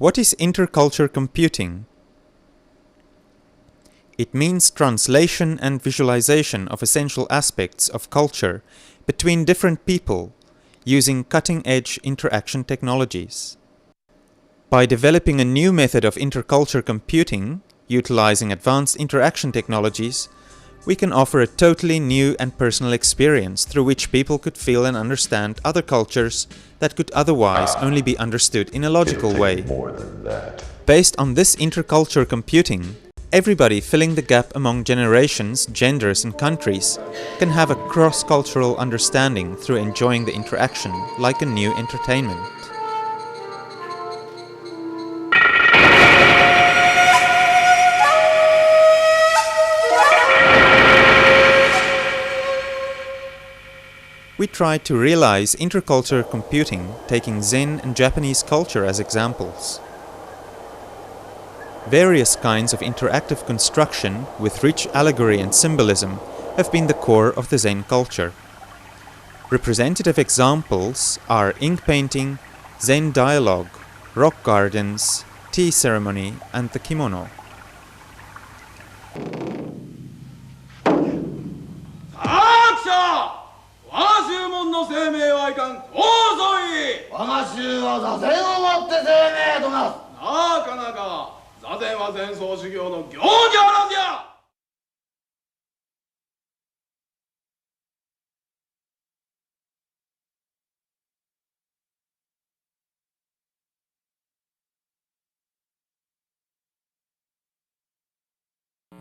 What is interculture computing? It means translation and visualization of essential aspects of culture between different people using cutting-edge interaction technologies. By developing a new method of interculture computing, utilizing advanced interaction technologies, we can offer a totally new and personal experience through which people could feel and understand other cultures that could otherwise only be understood in a logical way. More than that. Based on this interculture computing, everybody filling the gap among generations, genders and countries can have a cross-cultural understanding through enjoying the interaction like a new entertainment. We tried to realize interculture computing taking Zen and Japanese culture as examples. Various kinds of interactive construction with rich allegory and symbolism have been the core of the Zen culture. Representative examples are ink painting, Zen dialogue, rock gardens, tea ceremony, and the kimono.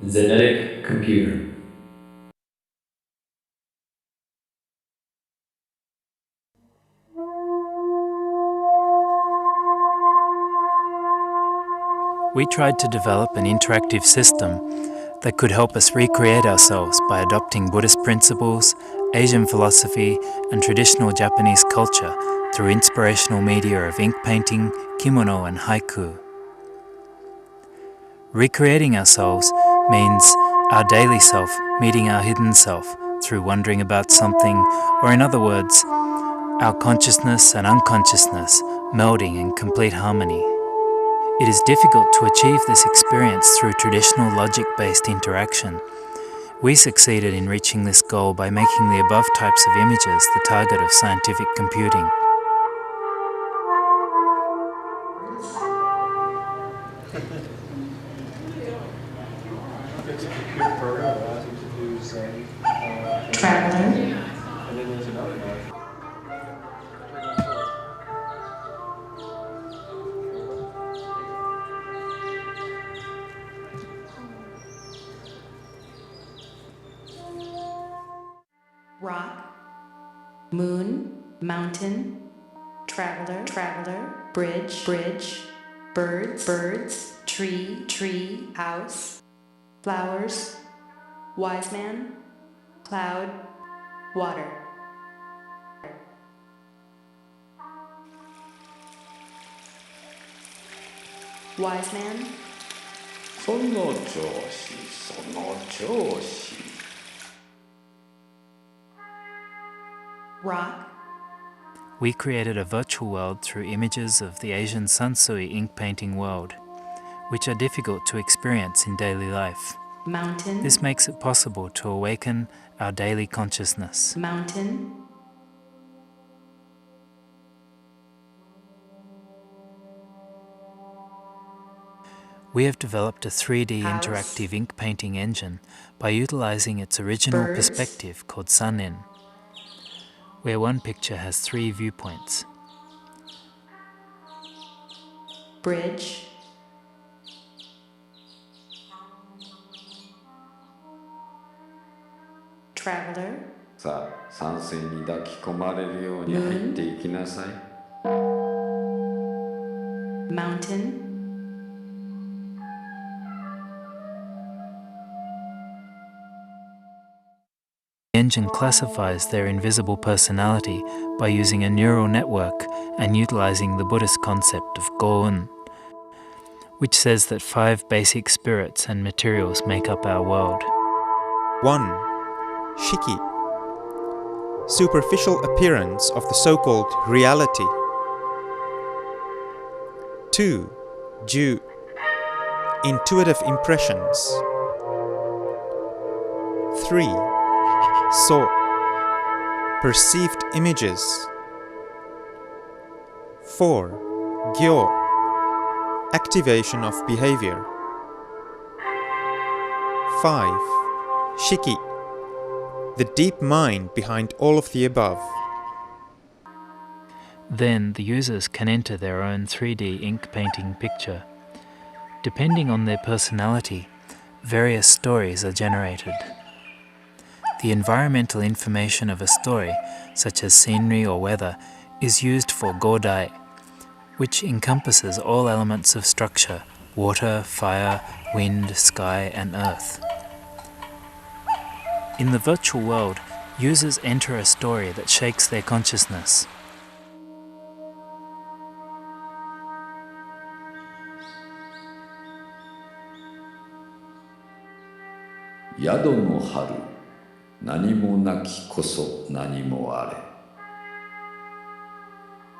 ZENetic computer. We tried to develop an interactive system that could help us recreate ourselves by adopting Buddhist principles, Asian philosophy, and traditional Japanese culture through inspirational media of ink painting, kimono, and haiku. Recreating ourselves means our daily self meeting our hidden self through wondering about something, or in other words, our consciousness and unconsciousness melding in complete harmony. It is difficult to achieve this experience through traditional logic-based interaction. We succeeded in reaching this goal by making the above types of images the target of scientific computing. Traveler. Rock, moon, mountain, traveler, bridge, birds, tree, house, flowers, wise man, cloud, water. Wise man. その調子 Rock. We created a virtual world through images of the Asian Sansui ink painting world, which are difficult to experience in daily life. Mountain. This makes it possible to awaken our daily consciousness. Mountain. We have developed a 3D House. interactive ink painting engine by utilizing its original Birds. perspective called Sanin, where one picture has 3 viewpoints. Bridge. Traveler. さあ、山水に抱き込まれるように入っていきなさい。Mountain. The engine classifies their invisible personality by using a neural network and utilizing the Buddhist concept of Go-un, which says that 5 basic spirits and materials make up our world. 1. Shiki. Superficial appearance of the so-called reality. 2. Ju. Intuitive impressions. 3. So. Perceived images. 4. Gyo. Activation of behavior. 5. Shiki. The deep mind behind all of the above. Then the users can enter their own 3D ink painting picture. Depending on their personality, various stories are generated. The environmental information of a story, such as scenery or weather, is used for Godai, which encompasses all elements of structure: water, fire, wind, sky, and earth. In the virtual world, users enter a story that shakes their consciousness. Yado no haru, nani mo naki koso nani mo are.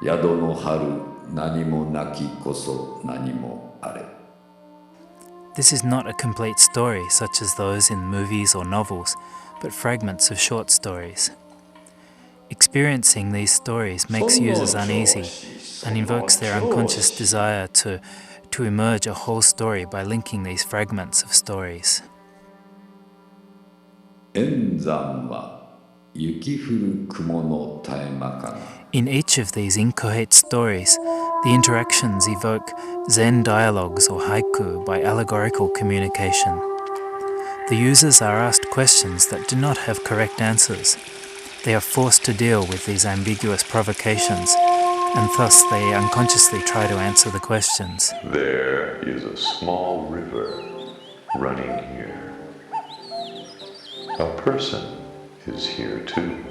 Yado no haru, nani mo naki koso nani mo are. This is not a complete story such as those in movies or novels, but fragments of short stories. Experiencing these stories makes users uneasy and invokes their unconscious desire to emerge a whole story by linking these fragments of stories. Enzan wa yuki furu kumo no taema kana. In each of these inchoate stories, the interactions evoke Zen dialogues or haiku by allegorical communication. The users are asked questions that do not have correct answers. They are forced to deal with these ambiguous provocations, and thus they unconsciously try to answer the questions. There is a small river running here. A person is here too.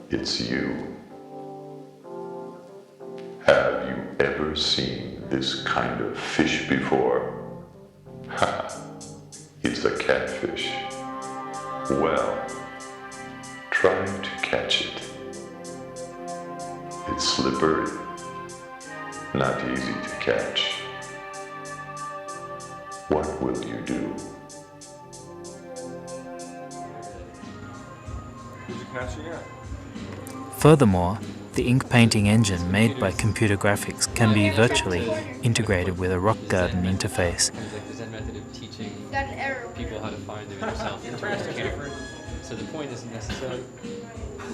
It's you. Have you ever seen this kind of fish before? Ha! It's a catfish. Well, try to catch it. It's slippery, not easy to catch. What will you do? Furthermore, the ink painting engine made by computer graphics can be virtually integrated with a rock garden interface. Like the Zen method of teaching people how to find their inner self into a computer. So the point isn't necessarily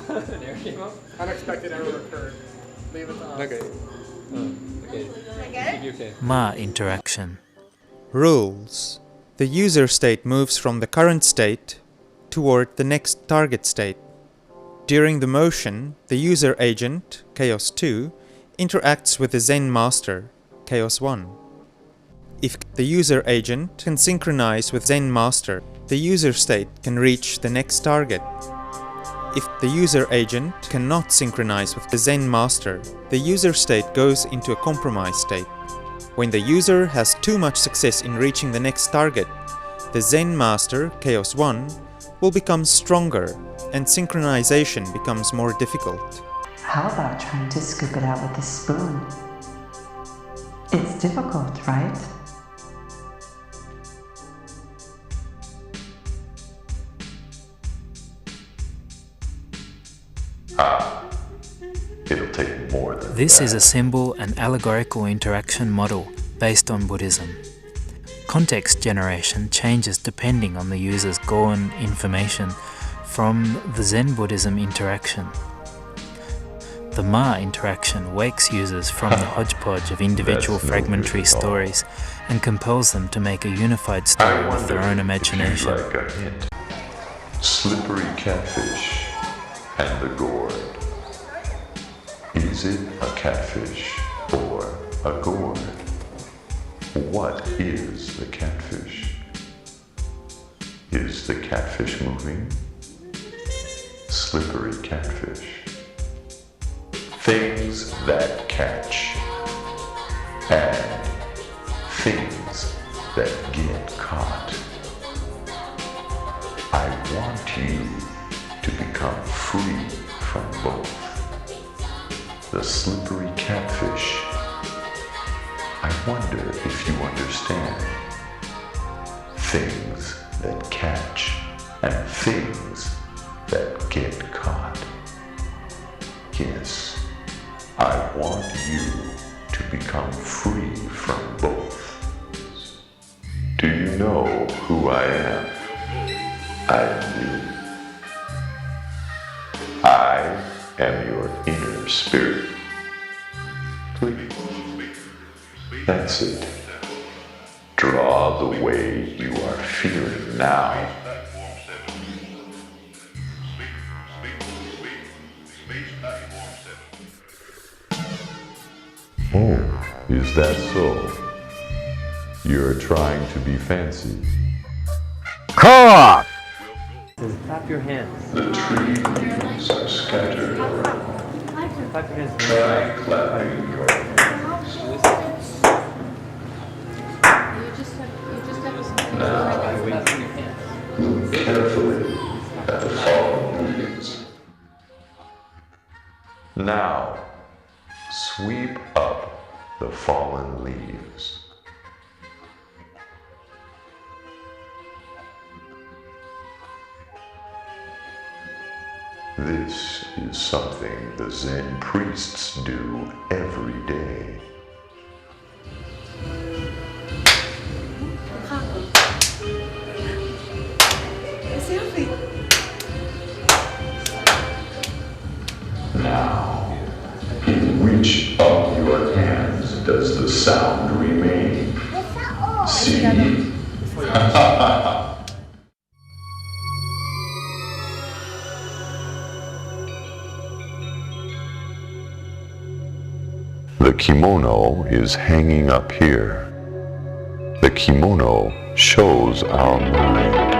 an error came up. Unexpected error occurred. Leave it to us. Okay. Okay. Should be okay. Ma interaction. Rules. The user state moves from the current state toward the next target state. During the motion, the user agent, Chaos 2, interacts with the Zen master, Chaos 1. If the user agent can synchronize with Zen master, the user state can reach the next target. If the user agent cannot synchronize with the Zen master, the user state goes into a compromise state. When the user has too much success in reaching the next target, the Zen master, Chaos 1, will become stronger and synchronization becomes more difficult. How about trying to scoop it out with a spoon? It's difficult, right? It'll take more than This that. is a symbol and allegorical interaction model based on Buddhism. Context generation changes depending on the user's Goan information from the Zen Buddhism interaction. The Ma interaction wakes users from the hodgepodge of individual That's no fragmentary good at all. stories and compels them to make a unified story I with their wonder own if imagination. you'd like a hint. Slippery catfish and the gourd. Is it a catfish or a gourd? What is the catfish? Is the catfish moving? Slippery catfish. Things that catch and things that get caught. I want you to become free from both. The slippery catfish wonder if you understand. Things that catch and things that get caught. Yes, I want you to become free from both. Do you know who I am? I am you. I am your inner spirit. Please. That's it. Draw the way you are feeling now. Oh, is that so? You're trying to be fancy. Cough! Clap your hands. The tree leaves are scattered around. Clap your hands. Try clapping your hands. Now, look carefully at the fallen leaves. Now, sweep up the fallen leaves. This is something the Zen priests do every day. Now, in which of your hands does the sound remain? See? The kimono is hanging up here. The kimono shows our mind.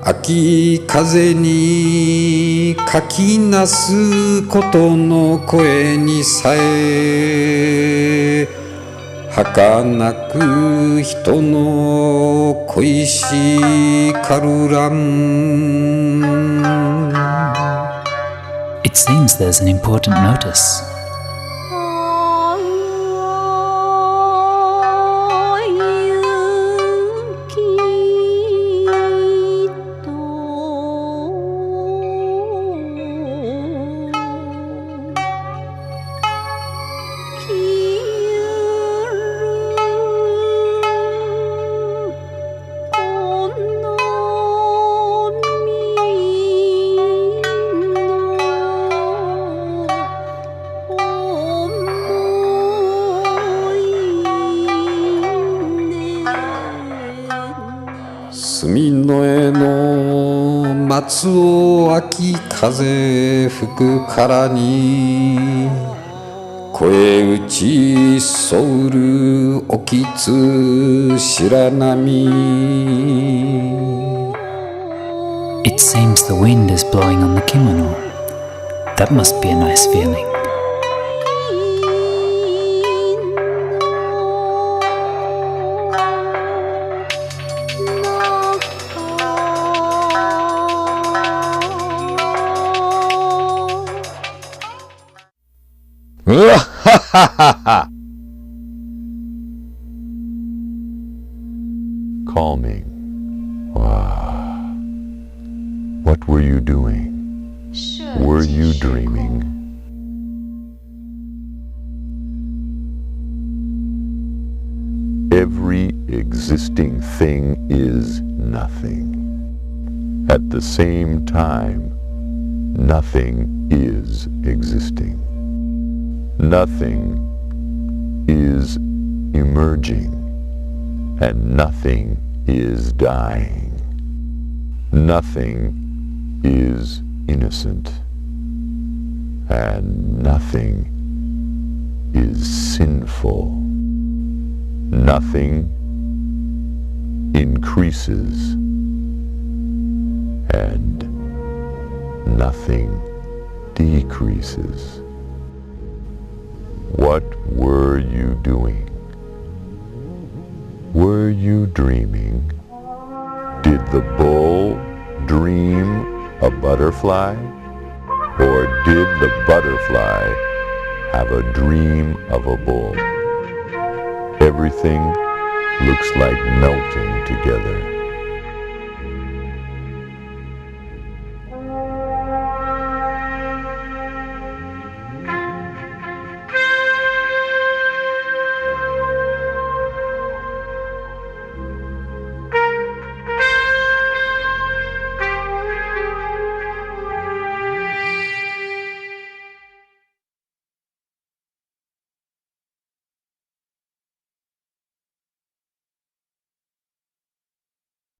秋風にかきなすことの声にさえ儚く人の恋しかるらん It seems there's an important notice.隅の絵の松を秋風吹くからに声打ちそうるおきつ白波 It seems the wind is blowing on the kimono. That must be a nice feeling. Calming. Wow. What were you doing? Were you dreaming? Every existing thing is nothing. At the same time, nothing is existing. Nothing is emerging, and nothing is dying. Nothing is innocent, and nothing is sinful. Nothing increases, and nothing decreases. What were you doing? Were you dreaming? Did the bull dream a butterfly? Or did the butterfly have a dream of a bull? Everything looks like melting together.